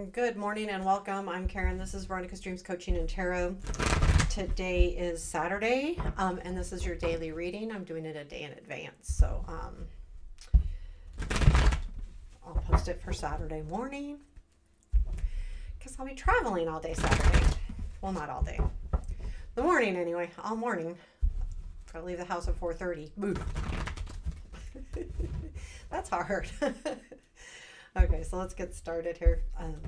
Good morning and welcome. I'm Karen. This is Veronica's Dreams Coaching and Tarot. Today is Saturday, and this is your daily reading. I'm doing it a day in advance, so I'll post it for Saturday morning because I'll be traveling all day Saturday. Well, not all day. The morning anyway. All morning. Gotta leave the house at 4:30. That's hard. Okay, so let's get started here. I'm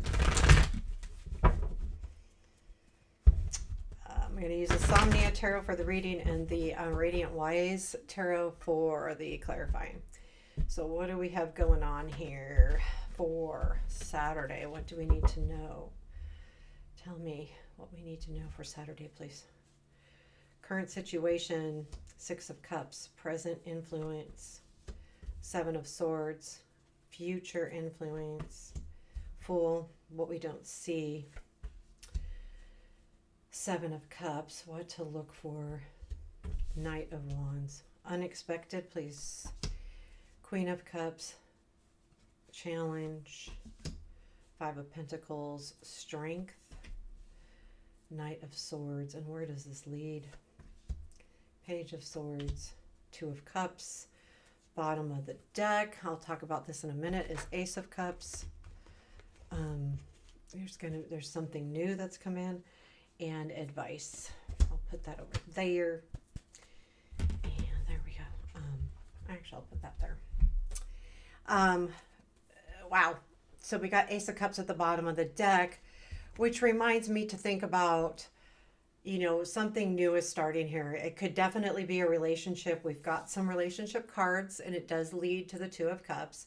going to use the Somnia Tarot for the reading and the Radiant Wise Tarot for the clarifying. So what do we have going on here for Saturday? What do we need to know? Tell me what we need to know for Saturday, please. Current situation, Six of Cups, present influence, Seven of Swords, future influence, Fool, what we don't see, Seven of Cups, what to look for, Knight of Wands, unexpected, please, Queen of Cups, challenge, Five of Pentacles, strength, Knight of Swords, and where does this lead? Page of Swords, Two of Cups, bottom of the deck, I'll talk about this in a minute, is Ace of Cups. There's something new that's come in, and advice. I'll put that over there. And there we go. Actually, I'll put that there. Wow. So we got Ace of Cups at the bottom of the deck, which reminds me to think about, something new is starting here. It could definitely be a relationship. We've got some relationship cards, and it does lead to the Two of Cups,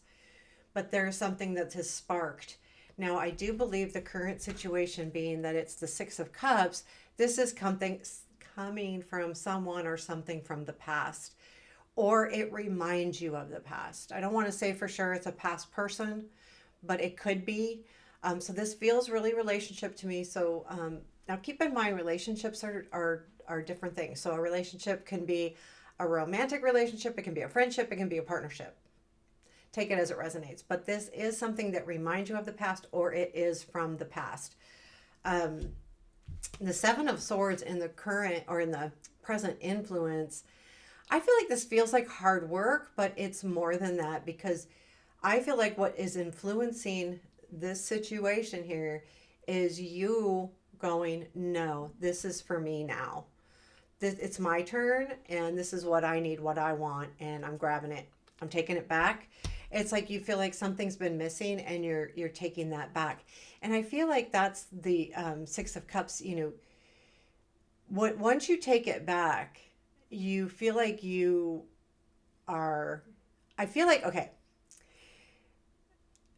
but there's something that has sparked. Now, I do believe the current situation being that it's the Six of Cups, this is coming from someone or something from the past, or it reminds you of the past. I don't want to say for sure it's a past person, but it could be. So this feels really relationship to me. So now keep in mind, relationships are different things. So a relationship can be a romantic relationship, it can be a friendship, it can be a partnership. Take it as it resonates. But this is something that reminds you of the past, or it is from the past. The Seven of Swords in the current or in the present influence, I feel like this feels like hard work, but it's more than that, because I feel like what is influencing this situation here is you going, no, this is for me now. It's my turn, and this is what I need, what I want, and I'm grabbing it. I'm taking it back. It's like you feel like something's been missing, and you're taking that back. And I feel like that's the Six of Cups. Once you take it back, you feel like you are. I feel like, okay.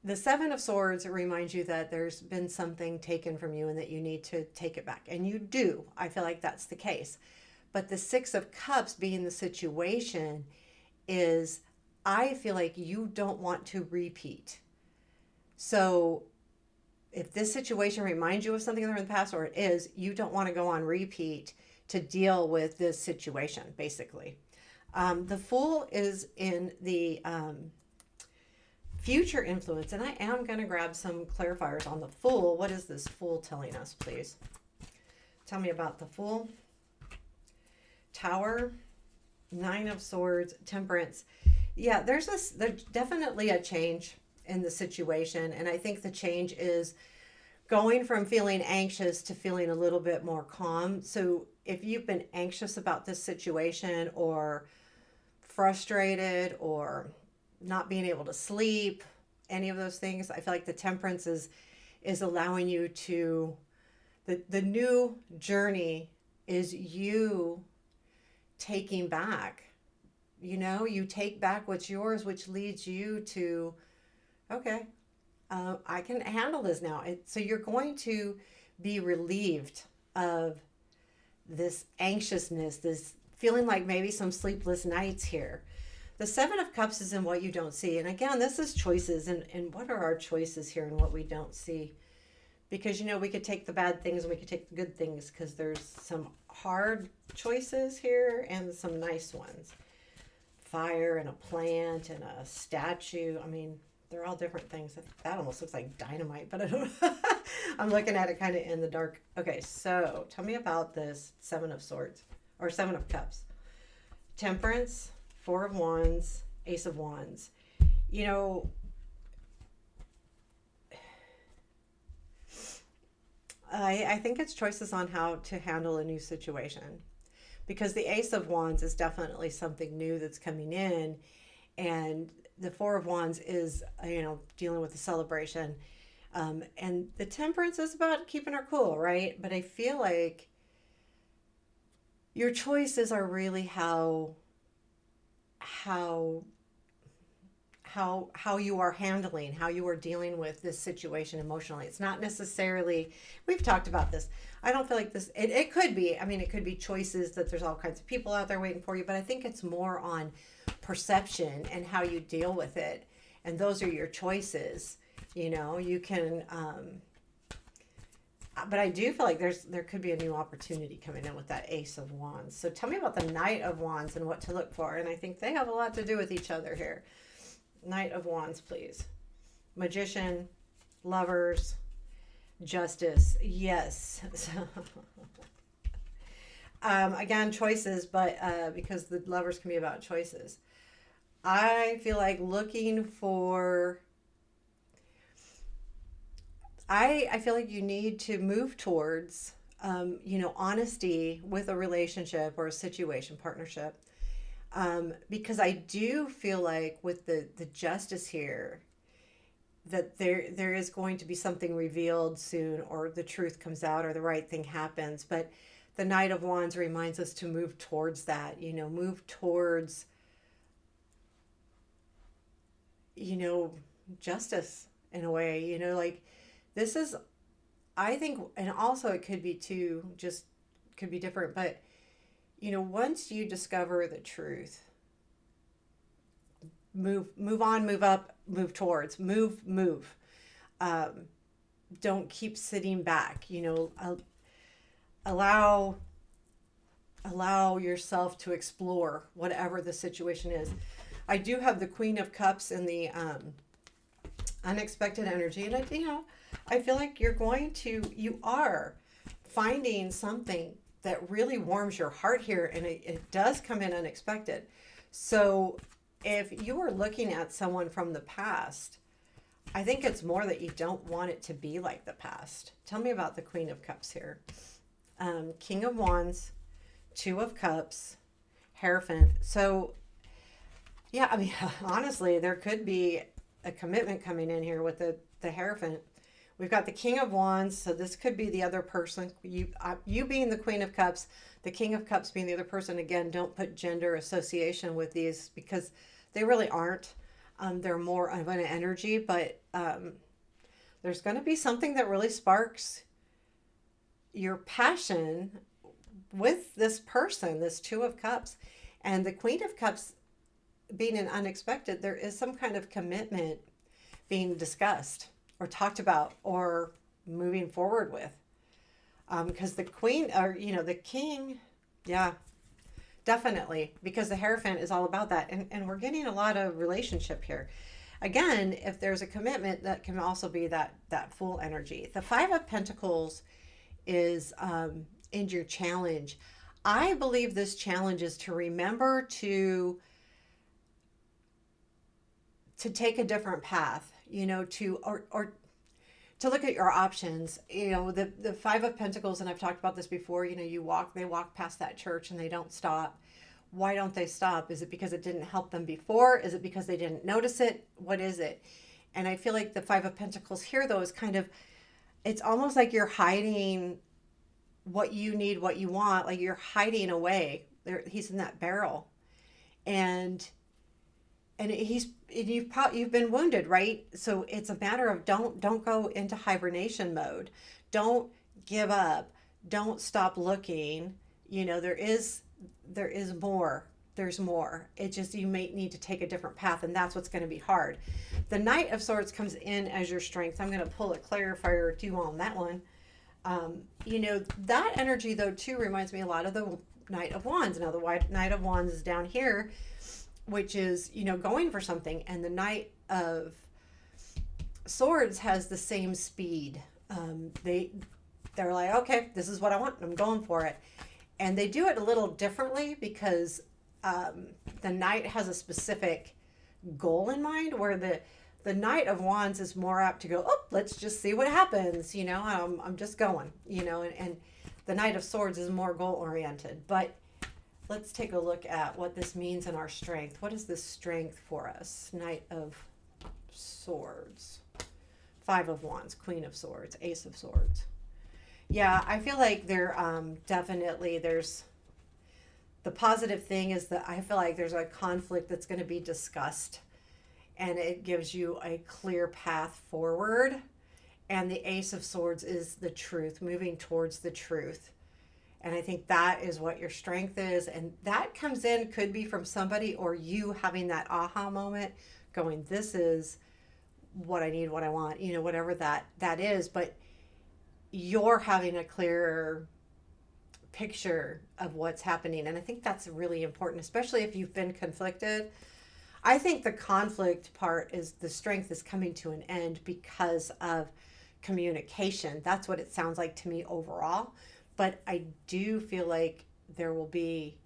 The Seven of Swords reminds you that there's been something taken from you and that you need to take it back. And you do. I feel like that's the case. But the Six of Cups being the situation is, I feel like you don't want to repeat. So if this situation reminds you of something in the past, or it is, you don't want to go on repeat to deal with this situation, basically. The Fool is in the future influence, and I am going to grab some clarifiers on the Fool. What is this Fool telling us, please? Tell me about the Fool. Tower, Nine of Swords, Temperance. Yeah, there's definitely a change in the situation, and I think the change is going from feeling anxious to feeling a little bit more calm. So if you've been anxious about this situation, or frustrated, or not being able to sleep, any of those things, I feel like the Temperance is allowing you to, the new journey is you taking back. You take back what's yours, which leads you to, okay, I can handle this now. So you're going to be relieved of this anxiousness, this feeling like maybe some sleepless nights here. The Seven of Cups is in what you don't see. And again, this is choices. And what are our choices here in what we don't see? Because, we could take the bad things and we could take the good things, because there's some hard choices here and some nice ones. Fire and a plant and a statue. I mean, They're all different things. That almost looks like dynamite, but I don't. I'm looking at it kind of in the dark. Okay, so tell me about this Seven of Swords or Seven of Cups. Temperance, Four of Wands, Ace of Wands. You know, I think it's choices on how to handle a new situation, because the Ace of Wands is definitely something new that's coming in, and the Four of Wands is, dealing with the celebration. And the Temperance is about keeping her cool, right? But I feel like your choices are really how how you are handling, how you are dealing with this situation emotionally. It's not necessarily, we've talked about this. I don't feel like this, it could be, I mean, it could be choices that there's all kinds of people out there waiting for you, but I think it's more on perception and how you deal with it. And those are your choices. You can, but I do feel like there could be a new opportunity coming in with that Ace of Wands. So tell me about the Knight of Wands and what to look for. And I think they have a lot to do with each other here. Knight of Wands, please. Magician, Lovers, Justice. Yes. Again, choices, but because the Lovers can be about choices. I feel like looking for... I feel like you need to move towards, honesty with a relationship or a situation, partnership. Because I do feel like with the justice here, that there is going to be something revealed soon, or the truth comes out, or the right thing happens. But the Knight of Wands reminds us to move towards that, move towards, justice in a way, like this is, I think, and also it could be too, just could be different, but once you discover the truth, move on, move up, move towards, move. Don't keep sitting back. Allow yourself to explore whatever the situation is. I do have the Queen of Cups in the unexpected energy, and I feel like you are finding something that really warms your heart here, and it does come in unexpected. So if you are looking at someone from the past, I think it's more that you don't want it to be like the past. Tell me about the Queen of Cups here. King of Wands, Two of Cups, Hierophant. So, yeah, I mean, honestly, there could be a commitment coming in here with the Hierophant. We've got the King of Wands, so this could be the other person. You being the Queen of Cups, the King of Cups being the other person. Again, don't put gender association with these because they really aren't. They're more of an energy, but there's going to be something that really sparks your passion with this person, this Two of Cups. And the Queen of Cups being an unexpected, there is some kind of commitment being discussed or talked about or moving forward with. Because the Queen, or, the King, yeah, definitely, because the Hierophant is all about that. And we're getting a lot of relationship here. Again, if there's a commitment, that can also be that Fool energy. The Five of Pentacles is in your challenge. I believe this challenge is to remember to take a different path, or to look at your options. The Five of Pentacles, and I've talked about this before, they walk past that church and they don't stop. Why don't they stop? Is it because it didn't help them before? Is it because they didn't notice it? What is it? And I feel like the Five of Pentacles here, though, is kind of, it's almost like you're hiding what you need, what you want, like you're hiding away. He's in that barrel. And you've been wounded, right? So it's a matter of don't go into hibernation mode. Don't give up. Don't stop looking. There is more. There's more. It just, you may need to take a different path, and that's what's going to be hard. The Knight of Swords comes in as your strength. I'm going to pull a clarifier or two on that one. That energy, though, too, reminds me a lot of the Knight of Wands. Now, the Knight of Wands is down here, which is, going for something. And the Knight of Swords has the same speed. They're like, okay, this is what I want. I'm going for it, and they do it a little differently because um, the Knight has a specific goal in mind, where the Knight of Wands is more apt to go, oh, let's just see what happens. I'm just going. And the Knight of Swords is more goal oriented. But let's take a look at what this means in our strength. What is this strength for us? Knight of Swords, Five of Wands, Queen of Swords, Ace of Swords. Yeah, I feel like there's the positive thing is that I feel like there's a conflict that's going to be discussed, and it gives you a clear path forward. And the Ace of Swords is the truth, moving towards the truth. And I think that is what your strength is. And that comes in, could be from somebody or you having that aha moment, going, this is what I need, what I want, whatever that is. But you're having a clearer picture of what's happening. And I think that's really important, especially if you've been conflicted. I think the conflict part is the strength is coming to an end because of communication. That's what it sounds like to me overall. But I do feel like there will be,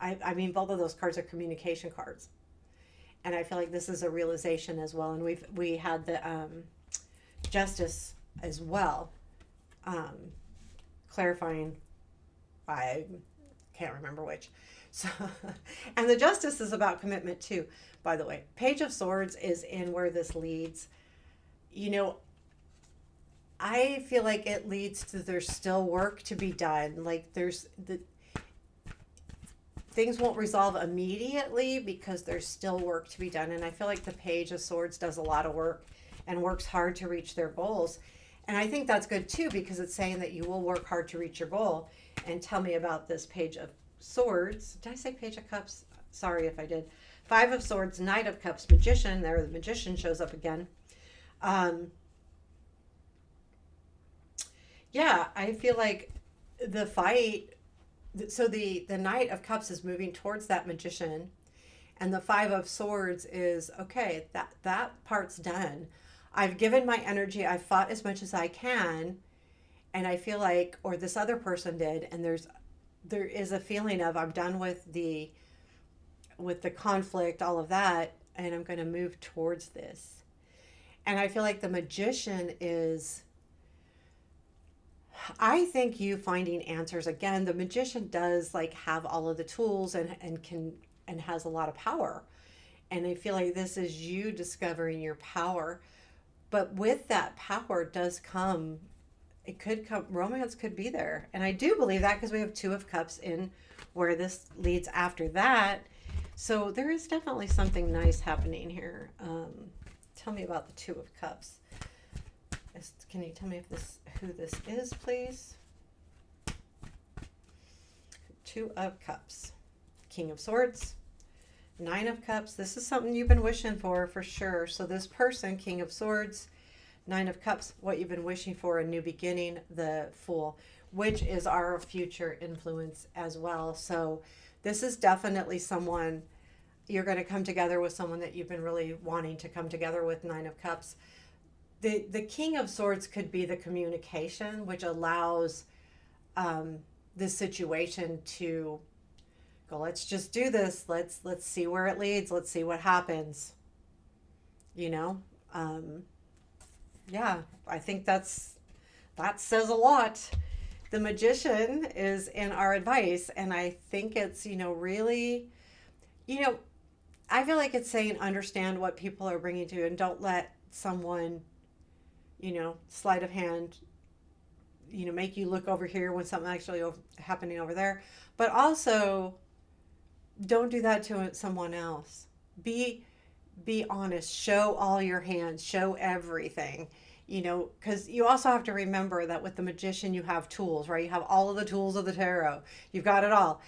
I mean, both of those cards are communication cards. And I feel like this is a realization as well. And we had the Justice as well, clarifying, I can't remember which. So, and the Justice is about commitment too, by the way. Page of Swords is in where this leads. I feel like it leads to there's still work to be done. Like things won't resolve immediately because there's still work to be done. And I feel like the Page of Swords does a lot of work and works hard to reach their goals. And I think that's good too, because it's saying that you will work hard to reach your goal. And tell me about this Page of Swords. Did I say Page of Cups? Sorry if I did. Five of Swords, Knight of Cups, Magician. There, the Magician shows up again. Yeah, I feel like the fight. So the Knight of Cups is moving towards that Magician, and the Five of Swords is okay. That part's done. I've given my energy. I've fought as much as I can, and I feel like, or this other person did, and there is a feeling of I'm done with the conflict, all of that, and I'm going to move towards this. And I feel like the Magician is, I think, you finding answers. Again, the Magician does like have all of the tools and can and has a lot of power. And I feel like this is you discovering your power. But with that power does come, it could come, romance could be there. And I do believe that because we have Two of Cups in where this leads after that. So there is definitely something nice happening here. Tell me about the Two of Cups. Can you tell me who this is, please? Two of Cups, King of Swords, Nine of Cups. This is something you've been wishing for sure. So this person, King of Swords, Nine of Cups, what you've been wishing for, a new beginning, the Fool, which is our future influence as well. So this is definitely someone, you're going to come together with someone that you've been really wanting to come together with, Nine of Cups. The King of Swords could be the communication, which allows this situation to go, let's just do this. Let's see where it leads. Let's see what happens. Yeah, I think that says a lot. The Magician is in our advice, and I think it's, really, I feel like it's saying understand what people are bringing to you and don't let someone, sleight of hand, make you look over here when something actually happening over there. But also, don't do that to someone else. Be honest. Show all your hands. Show everything. Because you also have to remember that with the Magician, you have tools, right? You have all of the tools of the tarot. You've got it all.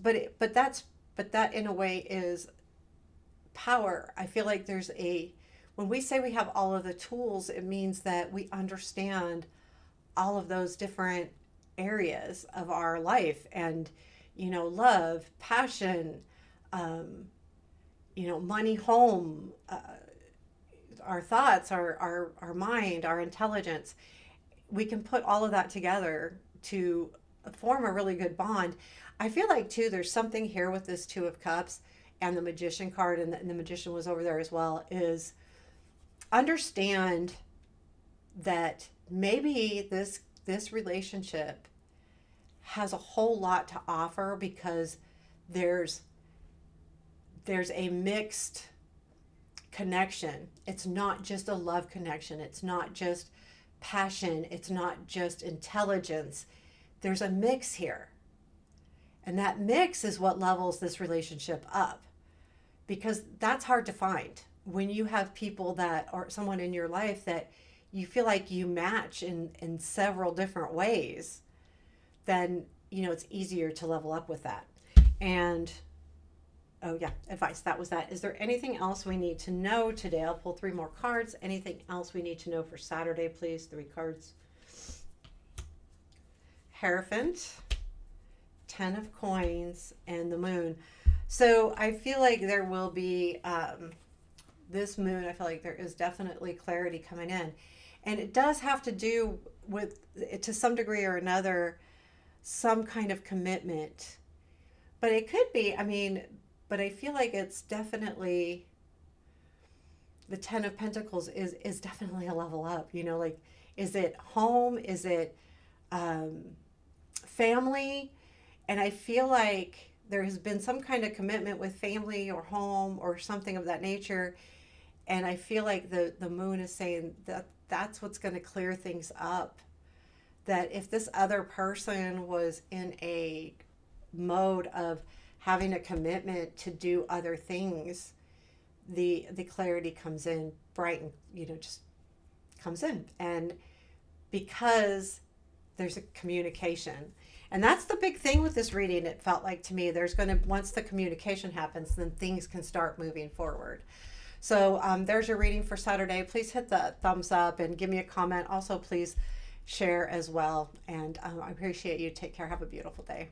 But that in a way is power. I feel like when we say we have all of the tools, it means that we understand all of those different areas of our life and, love, passion, money, home, our thoughts, our mind, our intelligence, we can put all of that together to form a really good bond. I feel like too there's something here with this Two of Cups and the Magician card, and the Magician was over there as well, is understand that maybe this relationship has a whole lot to offer because there's a mixed connection. It's not just a love connection. It's not just passion. It's not just intelligence. There's a mix here. And that mix is what levels this relationship up, because that's hard to find when you have people that, or someone in your life that you feel like you match in several different ways. Then, it's easier to level up with that. And oh yeah, advice. That was that. Is there anything else we need to know today? I'll pull 3 more cards. Anything else we need to know for Saturday, please? 3 cards. Hierophant, 10 of coins, and the moon. So I feel like there will be this moon. I feel like there is definitely clarity coming in. And it does have to do with, to some degree or another, some kind of commitment. But it could be, but I feel like it's definitely, the 10 of Pentacles is definitely a level up. Like, is it home? Is it family? And I feel like there has been some kind of commitment with family or home or something of that nature. And I feel like the moon is saying that that's what's going to clear things up. That if this other person was in a mode of having a commitment to do other things, the clarity comes in bright and, just comes in. And because there's a communication. And that's the big thing with this reading. It felt like to me, once the communication happens, then things can start moving forward. So there's your reading for Saturday. Please hit the thumbs up and give me a comment. Also, please share as well. And I appreciate you. Take care. Have a beautiful day.